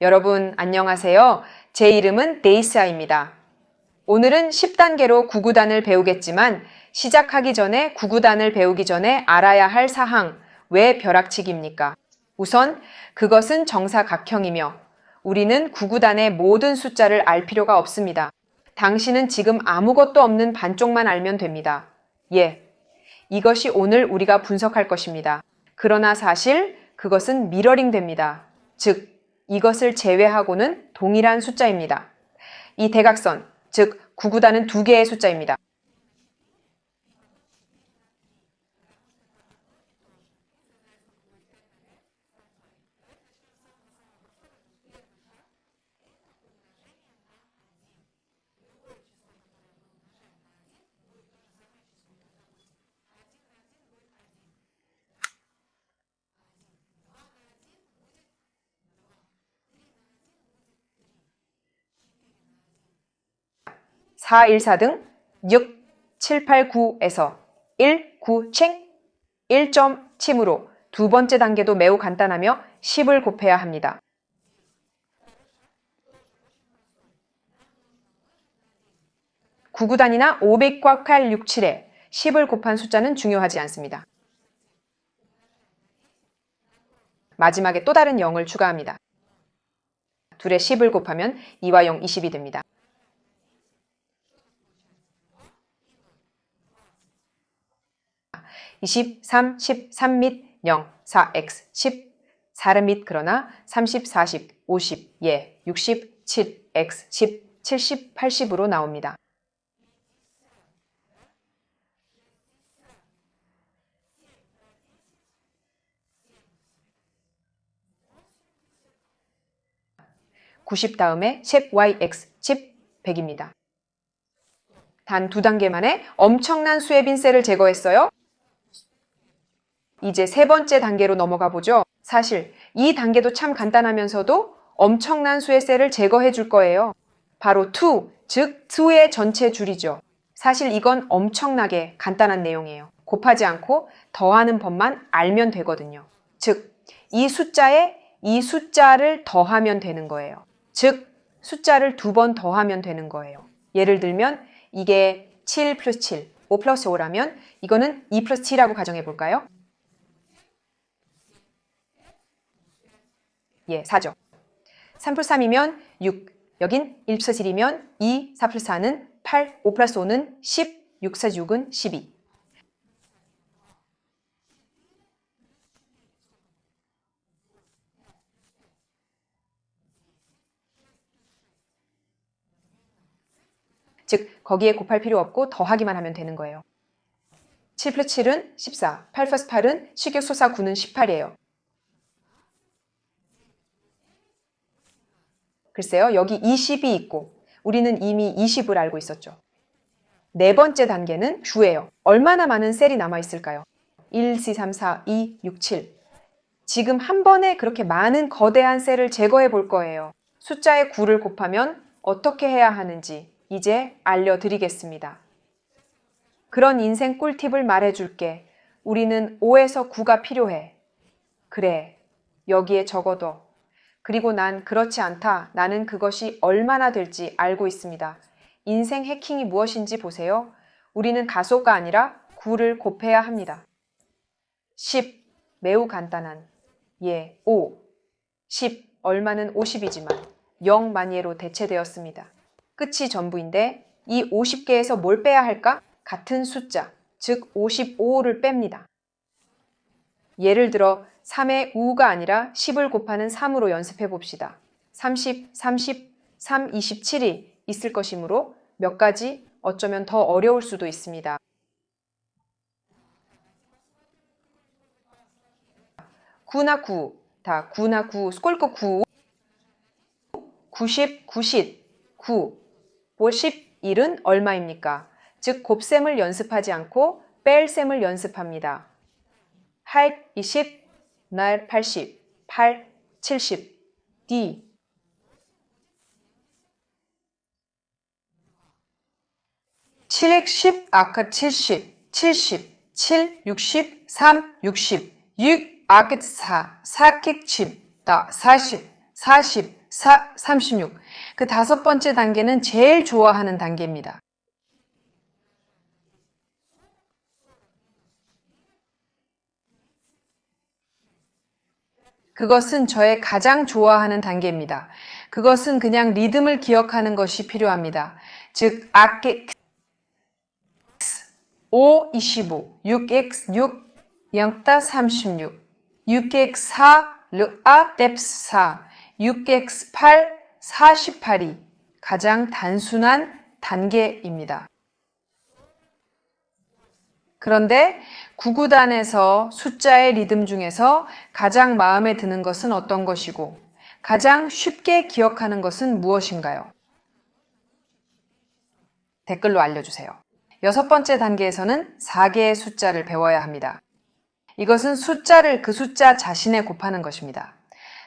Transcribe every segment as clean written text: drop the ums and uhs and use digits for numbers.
여러분 안녕하세요. 제 이름은 데이스아입니다. 오늘은 10단계로 구구단을 배우겠지만 시작하기 전에 구구단을 배우기 전에 알아야 할 사항, 왜 벼락치기입니까? 우선 그것은 정사각형이며 우리는 구구단의 모든 숫자를 알 필요가 없습니다. 당신은 지금 아무것도 없는 반쪽만 알면 됩니다. 이것이 오늘 우리가 분석할 것입니다. 그러나 사실 그것은 미러링 됩니다. 즉, 이것을 제외하고는 동일한 숫자입니다. 이 대각선, 즉 구구단은 두 개의 숫자입니다. (4, 1, 4) 등 6, 7, 8, 9에서 1, 9, 칭 1점 침으로 두 번째 단계도 매우 간단하며 10을 곱해야 합니다. 구구단이나 500과 8, 6, 7에 10을 곱한 숫자는 중요하지 않습니다. 마지막에 또 다른 0을 추가합니다. 둘에 10을 곱하면 2와 0, 20이 됩니다. (23, 13) 및 0, 4, x, 10, 4름 및 그러나 30, 40, 50, 60, 7, x, 10, 70, 80으로 나옵니다. (90) 다음에 10, y, x, 10, 100입니다. 단 두 단계 만에 엄청난 수의 빈셀을 제거했어요. 이제 세 번째 단계로 넘어가 보죠. 사실 이 단계도 참 간단하면서도 엄청난 수의 셀을 제거해 줄 거예요. 바로 2, 즉 2의 전체 줄이죠. 사실 이건 엄청나게 간단한 내용이에요. 곱하지 않고 더하는 법만 알면 되거든요. 즉, 이 숫자에 이 숫자를 더하면 되는 거예요. 즉, 숫자를 2번 더하면 되는 거예요. 예를 들면 이게 7 플러스 7, 5 플러스 5라면 이거는 2 플러스 7이라고 가정해 볼까요? 4죠. 3 플러스 3이면 6, 여긴 1 플러스 1이면 2, 4 플러스 4는 8, 5 플러스 5는 10, 6 플러스 6은 12. 즉, 거기에 곱할 필요 없고 더하기만 하면 되는 거예요. 7 플러스 7은 14, 8 플러스 8은 식유소사 9는 18이에요. 글쎄요, 여기 20이 있고 우리는 이미 20을 알고 있었죠. 네 번째 단계는 주예요. 얼마나 많은 셀이 남아있을까요? 1, 2, 3, 4, 2, 6, 7. 지금 한 번에 그렇게 많은 거대한 셀을 제거해 볼 거예요. 숫자의 9를 곱하면 어떻게 해야 하는지 이제 알려드리겠습니다. 그런 인생 꿀팁을 말해줄게. 우리는 5에서 9가 필요해. 그래, 여기에 적어둬. 그리고 난 그렇지 않다. 나는 그것이 얼마나 될지 알고 있습니다. 인생 해킹이 무엇인지 보세요. 우리는 가소가 아니라 9를 곱해야 합니다. 10, 매우 간단한 5, 10, 얼마는 50이지만 0 만예로 대체되었습니다. 끝이 전부인데 이 50개에서 뭘 빼야 할까? 같은 숫자, 즉 55를 뺍니다. 예를 들어 3의 우가 아니라 10을 곱하는 3으로 연습해 봅시다. 30, 30, 3, 27이 있을 것이므로 몇 가지 어쩌면 더 어려울 수도 있습니다. 9나 9, 다 9나 9, 꼴고 9, 90, 90, 9, 51은 얼마입니까? 즉 곱셈을 연습하지 않고 뺄셈을 연습합니다. 8, 20, 날 80, 8, 70, D. 7엑 10, 아까 70, 70, 7, 60, 3, 60, 6, 아까 4, 4킥 10, 다 40, 40, 36. 그 5번째 단계는 제일 좋아하는 단계입니다. 그것은 저의 가장 좋아하는 단계입니다. 그것은 그냥 리듬을 기억하는 것이 필요합니다. 즉, 악기 5, 25, 6x 6, 0따 36, 6x 4, 르아 뎁스 4, 6x 8, 48이 가장 단순한 단계입니다. 그런데 구구단에서 숫자의 리듬 중에서 가장 마음에 드는 것은 어떤 것이고 가장 쉽게 기억하는 것은 무엇인가요? 댓글로 알려주세요. 6번째 단계에서는 4개의 숫자를 배워야 합니다. 이것은 숫자를 그 숫자 자신에 곱하는 것입니다.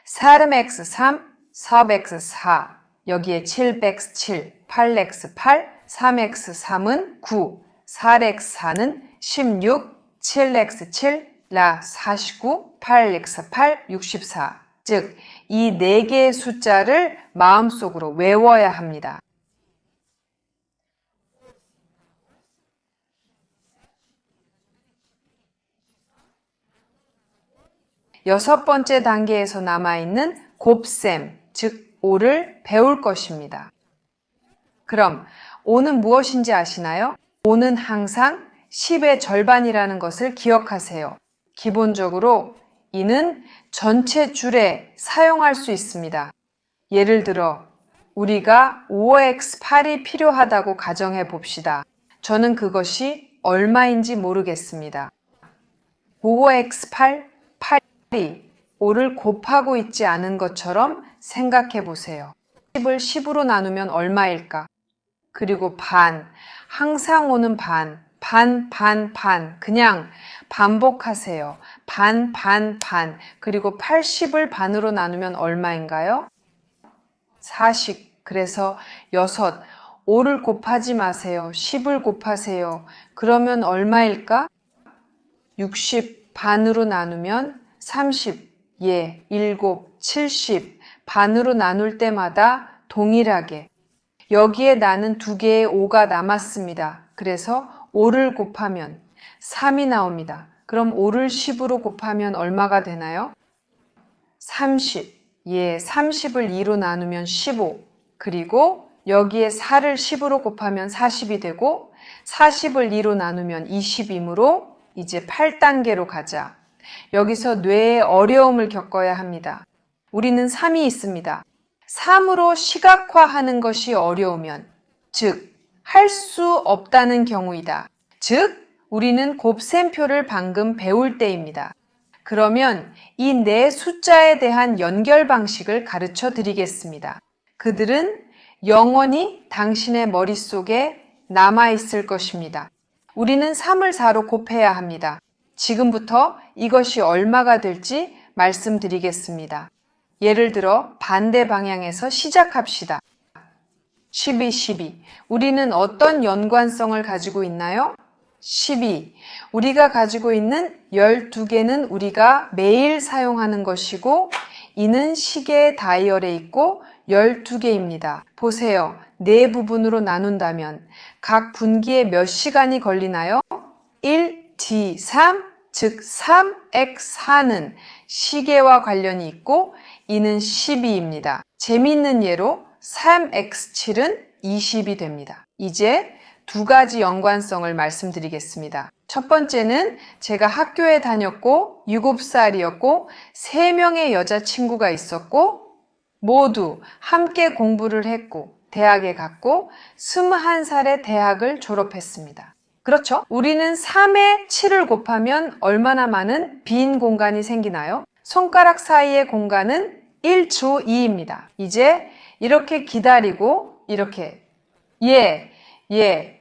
3x 3, 4x 4, 여기에 7x 7, 8x 8, 3x 3은 9, 4x 4는 16, 7x 7, 라 49, 8x 8, 64. 즉, 이 4개의 숫자를 마음속으로 외워야 합니다. 여섯 번째 단계에서 남아있는 곱셈, 즉 5를 배울 것입니다. 그럼 5는 무엇인지 아시나요? 5는 항상 10의 절반이라는 것을 기억하세요. 기본적으로 이는 전체 줄에 사용할 수 있습니다. 예를 들어 우리가 5x8이 필요하다고 가정해 봅시다. 저는 그것이 얼마인지 모르겠습니다. 5x8, 8이 5를 곱하고 있지 않은 것처럼 생각해 보세요. 10을 10으로 나누면 얼마일까? 그리고 반, 항상 오는 반, 그냥 반복하세요. 반, 그리고 80을 반으로 나누면 얼마인가요? 40. 그래서 6, 5를 곱하지 마세요. 10을 곱하세요. 그러면 얼마일까? 60 반으로 나누면 30, 7, 70 반으로 나눌 때마다 동일하게 여기에 나는 2개의 5가 남았습니다. 그래서 5를 곱하면 3이 나옵니다. 그럼 5를 10으로 곱하면 얼마가 되나요? 30. 30을 2로 나누면 15. 그리고 여기에 4를 10으로 곱하면 40이 되고 40을 2로 나누면 20이므로 이제 8단계로 가자. 여기서 뇌에 어려움을 겪어야 합니다. 우리는 3이 있습니다. 3으로 시각화하는 것이 어려우면, 즉, 할 수 없다는 경우이다. 즉, 우리는 곱셈표를 방금 배울 때입니다. 그러면 이 네 숫자에 대한 연결 방식을 가르쳐 드리겠습니다. 그들은 영원히 당신의 머릿속에 남아있을 것입니다. 우리는 3을 4로 곱해야 합니다. 지금부터 이것이 얼마가 될지 말씀드리겠습니다. 예를 들어 반대 방향에서 시작합시다. 12. 우리는 어떤 연관성을 가지고 있나요? 12. 우리가 가지고 있는 12개는 우리가 매일 사용하는 것이고 이는 시계 다이얼에 있고 12개입니다. 보세요. 네 부분으로 나눈다면 각 분기에 몇 시간이 걸리나요? 1D3, 즉 3x4는 시계와 관련이 있고 이는 12입니다. 재미있는 예로 3x7은 20이 됩니다. 이제 두 가지 연관성을 말씀드리겠습니다. 첫 번째는 제가 학교에 다녔고 7살이었고 3명의 여자친구가 있었고 모두 함께 공부를 했고 대학에 갔고 21살에 대학을 졸업했습니다. 그렇죠? 우리는 3에 7을 곱하면 얼마나 많은 빈 공간이 생기나요? 손가락 사이의 공간은 1조 2입니다. 이제 이렇게 기다리고 이렇게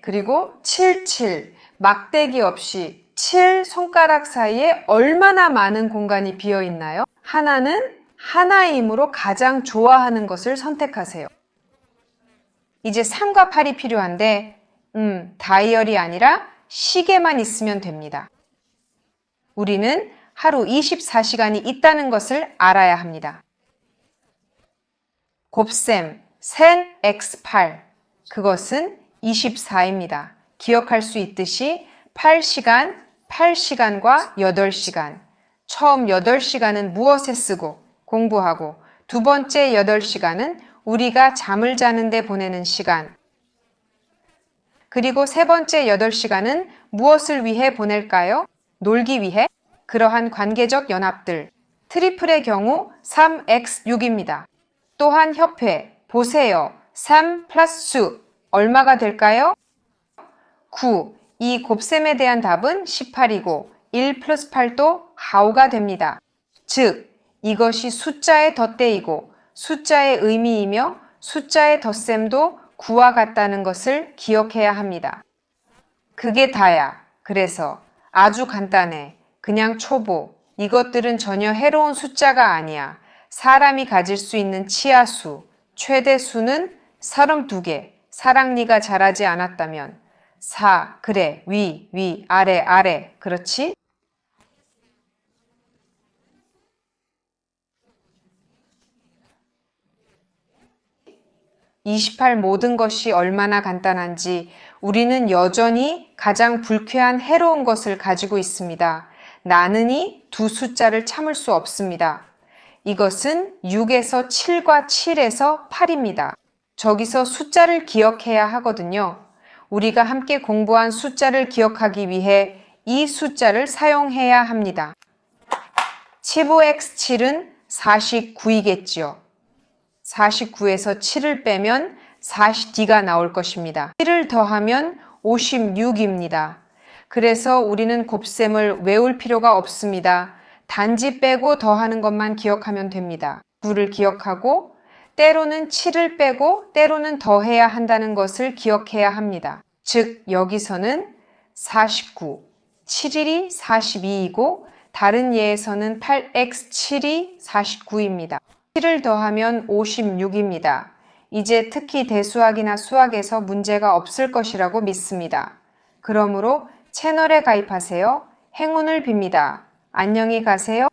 그리고 7, 막대기 없이 7 손가락 사이에 얼마나 많은 공간이 비어 있나요? 하나는 하나이므로 가장 좋아하는 것을 선택하세요. 이제 3과 8이 필요한데 다이얼이 아니라 시계만 있으면 됩니다. 우리는 하루 24시간이 있다는 것을 알아야 합니다. 곱셈 센 x8 그것은 24입니다. 기억할 수 있듯이 8시간, 8시간과 8시간. 처음 8시간은 무엇에 쓰고 공부하고 두 번째 8시간은 우리가 잠을 자는데 보내는 시간. 그리고 세 번째 8시간은 무엇을 위해 보낼까요? 놀기 위해? 그러한 관계적 연합들. 트리플의 경우 3x6입니다. 또한 협회, 보세요. 3 플러스 얼마가 될까요? 9. 이 곱셈에 대한 답은 18이고 1 플러스 8도 하우가 됩니다. 즉, 이것이 숫자의 덧대이고 숫자의 의미이며 숫자의 덧셈도 9와 같다는 것을 기억해야 합니다. 그게 다야. 그래서 아주 간단해. 그냥 초보. 이것들은 전혀 해로운 숫자가 아니야. 사람이 가질 수 있는 치아수, 최대 수는 32개. 사랑니가 자라지 않았다면 4, 그래, 위, 아래. 그렇지? 28 모든 것이 얼마나 간단한지 우리는 여전히 가장 불쾌한 해로운 것을 가지고 있습니다. 나는이 두 숫자를 참을 수 없습니다. 이것은 6에서 7과 7에서 8입니다. 저기서 숫자를 기억해야 하거든요. 우리가 함께 공부한 숫자를 기억하기 위해 이 숫자를 사용해야 합니다. 15x7은 49이겠지요. 49에서 7을 빼면 40D가 나올 것입니다. 7을 더하면 56입니다. 그래서 우리는 곱셈을 외울 필요가 없습니다. 단지 빼고 더하는 것만 기억하면 됩니다. 9를 기억하고 때로는 7을 빼고 때로는 더해야 한다는 것을 기억해야 합니다. 즉 여기서는 49, 7일이 42이고 다른 예에서는 8x7이 49입니다. 7을 더하면 56입니다. 이제 특히 대수학이나 수학에서 문제가 없을 것이라고 믿습니다. 그러므로 채널에 가입하세요. 행운을 빕니다. 안녕히 가세요.